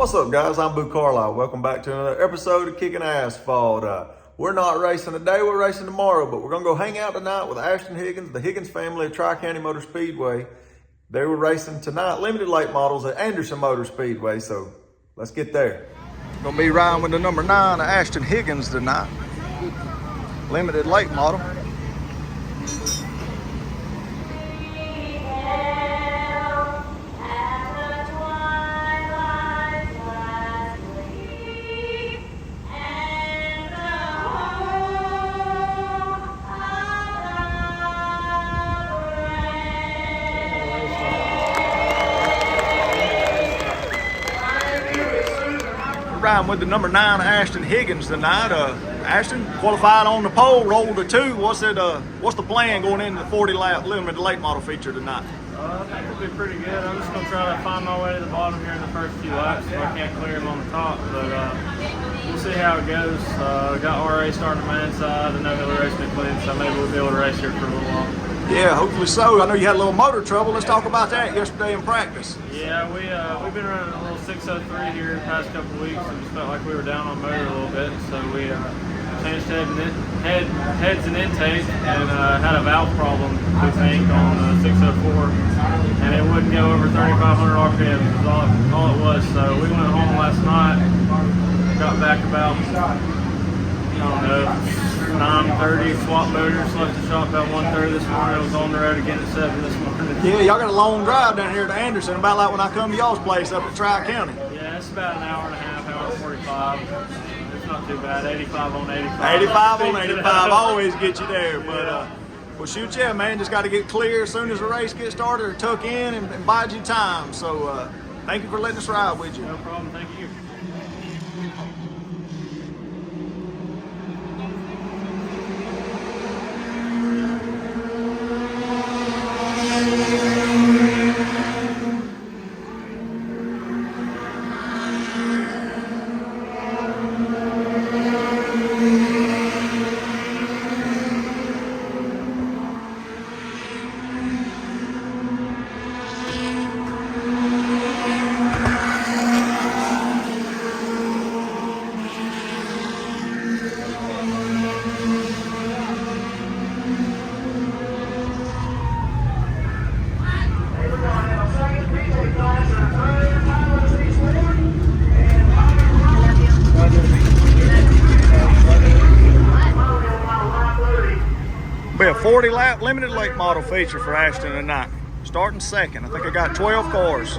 What's up, guys? I'm Boo Carlisle. Welcome back to another episode of Kicking Asphalt. We're not racing today, we're racing tomorrow, but we're going to go hang out tonight with Ashton Higgins, the Higgins family of Tri-County Motor Speedway. They were racing tonight, limited late models at Anderson Motor Speedway, so let's get there. Going to be riding with the number 9 of Ashton Higgins tonight. Limited late model. Riding with the number 9 Ashton Higgins tonight. Ashton qualified on the pole, rolled a 2. What's the plan going into the 40 lap limited late model feature tonight? I think it'll be pretty good. I'm just going to try to find my way to the bottom here in the first few laps if I can't clear him on the top, but we'll see how it goes. Got RA starting on my inside. I know he'll race me clean, so maybe we'll be able to race here for a little while. Yeah, hopefully so. I know you had a little motor trouble. Let's talk about that yesterday in practice. Yeah, we've been running a little 603 here the past couple of weeks and just felt like we were down on motor a little bit, so we changed heads and intake and had a valve problem, we think, on the 604, and it wouldn't go over 3,500 RPM is all it was. So we went home last night, got back about, I don't know, 9:30, swap motors, left the shop about 1:30 this morning. I was on the road again at 7 this morning. Yeah, y'all got a long drive down here to Anderson, about like when I come to y'all's place up at Tri-County. Yeah, it's about an hour and a half, hour 45. It's not too bad, 85 on 85. 85 on 85, always get you there. But, well, shoot, yeah, man, just got to get clear as soon as the race gets started or tuck in and bide you time. So, thank you for letting us ride with you. No problem, thank you. Be a 40 lap limited late model feature for Ashton tonight. Starting second. I think I got 12 cars.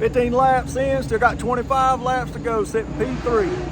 15 laps in, still got 25 laps to go, sitting P3.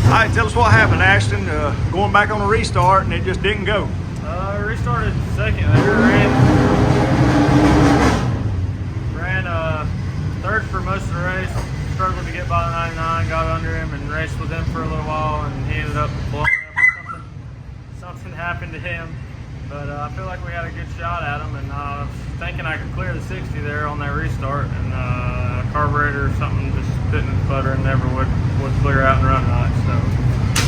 All right, tell us what happened, Ashton. Going back on a restart and it just didn't go. started second there. Ran third for most of the race. Struggled to get by the 99, got under him and raced with him for a little while, and he ended up blowing up or something happened to him. But I feel like we had a good shot at him, and I was thinking I could clear the 60 there on that restart, and carburetor or something just didn't sputter and never would clear out and run right. So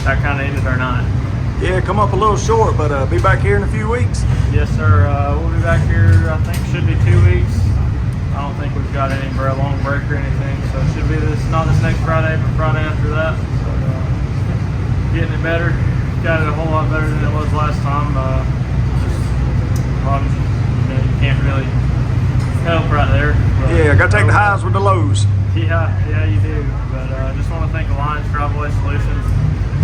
that kind of ended our night. Yeah, come up a little short, but be back here in a few weeks. Yes, sir. We'll be back here, I think, should be 2 weeks. I don't think we've got any long break or anything, so it should be not this next Friday, but Friday after that. So getting it better. Got it a whole lot better than it was last time. Just problems you can't really help right there. But, Yeah, got to take the highs with the lows. Yeah, you do. But I just want to thank Alliance Driveway Solutions,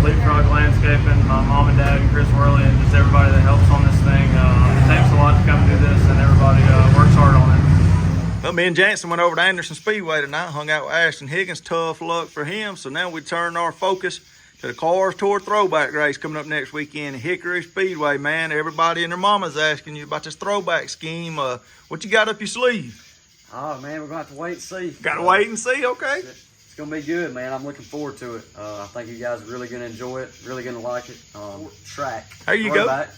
Leapfrog Landscaping, my mom and dad, and Chris Worley, and just everybody that helps on this thing. It takes a lot to come do this, and everybody works hard on it. Well, me and Jansen went over to Anderson Speedway tonight, hung out with Ashton Higgins. Tough luck for him. So now we turn our focus to the Cars Tour Throwback race coming up next weekend at Hickory Speedway, man. Everybody and their mama's asking you about this throwback scheme. What you got up your sleeve? Oh, man, we're going to have to wait and see. Got to wait and see, okay? It's going to be good, man. I'm looking forward to it. I think you guys are really going to enjoy it, really going to like it. Track. There you Throwback.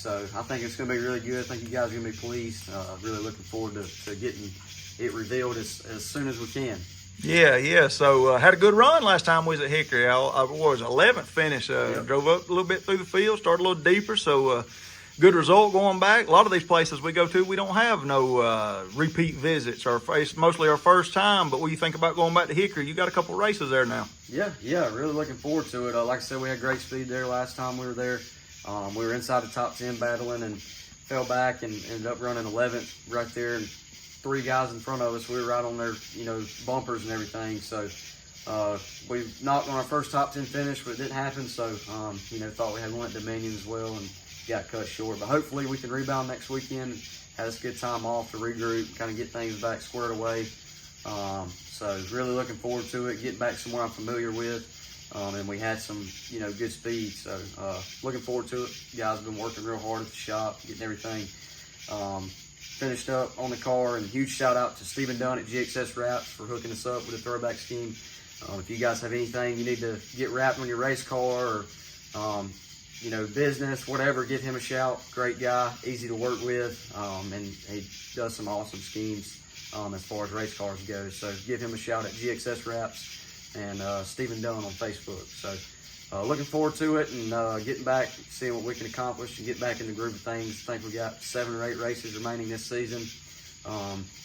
So I think it's going to be really good. I think you guys are going to be pleased. Really looking forward to getting it revealed as soon as we can. Yeah. So had a good run last time we was at Hickory. I was 11th finish. Drove up a little bit through the field, started a little deeper. So good result going back. A lot of these places we go to, we don't have no repeat visits. It's mostly our first time. But what do you think about going back to Hickory? You got a couple races there now. Yeah. Really looking forward to it. Like I said, we had great speed there last time we were there. We were inside the top 10 battling and fell back and ended up running 11th right there. And 3 guys in front of us, we were right on their, bumpers and everything. So we knocked on our first top 10 finish, but it didn't happen. So, thought we had one at Dominion as well and got cut short. But hopefully we can rebound next weekend and have us a good time off to regroup, kind of get things back squared away. So really looking forward to it, getting back somewhere I'm familiar with. And we had some, good speed. So looking forward to it. You guys have been working real hard at the shop, getting everything finished up on the car. And huge shout out to Stephen Dunn at GXS Wraps for hooking us up with the throwback scheme. If you guys have anything you need to get wrapped on your race car or, business, whatever, give him a shout. Great guy, easy to work with. And he does some awesome schemes as far as race cars go. So give him a shout at GXS Wraps and Stephen Dunn on Facebook. So looking forward to it and getting back, seeing what we can accomplish and get back in the groove of things. I think we got 7 or 8 races remaining this season.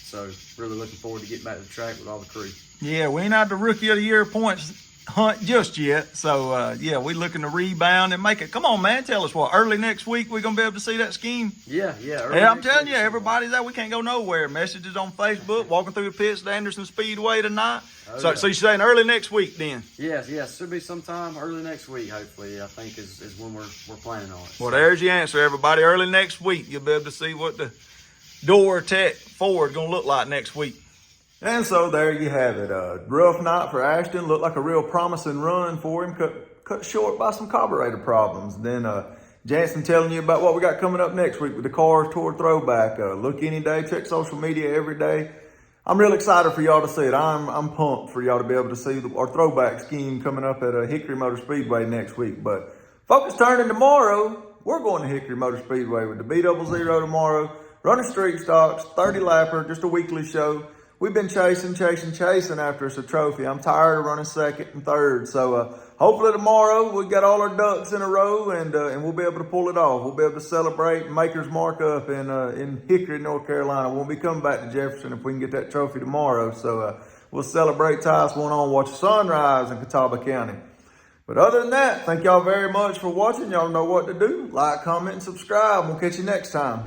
So really looking forward to getting back to the track with all the crew. Yeah, we ain't out the Rookie of the Year points hunt just yet. So, we looking to rebound and make it. Come on, man. Tell us what. Early next week, we're going to be able to see that scheme? Yeah. I'm telling you, everybody's out. We can't go nowhere. Messages on Facebook, walking through the pits at Anderson Speedway tonight. So you're saying early next week then? Yes. Should be sometime early next week, hopefully, I think is when we're planning on it. Well, there's your answer, everybody. Early next week, you'll be able to see what the Door Tech Ford going to look like next week. And so there you have it. Rough night for Ashton. Looked like a real promising run for him. Cut short by some carburetor problems. Then Jansen telling you about what we got coming up next week with the Cars Tour Throwback. Look any day. Check social media every day. I'm real excited for y'all to see it. I'm pumped for y'all to be able to see our throwback scheme coming up at Hickory Motor Speedway next week. But focus turning tomorrow. We're going to Hickory Motor Speedway with the B00 tomorrow. Running street stocks, 30 lapper, just a weekly show. We've been chasing after us a trophy. I'm tired of running second and third. So hopefully tomorrow we got all our ducks in a row and we'll be able to pull it off. We'll be able to celebrate Maker's Mark up in Hickory, North Carolina. We'll be coming back to Jefferson if we can get that trophy tomorrow. So we'll celebrate ties going on, watch the sunrise in Catawba County. But other than that, thank y'all very much for watching. Y'all know what to do. Like, comment, and subscribe. We'll catch you next time.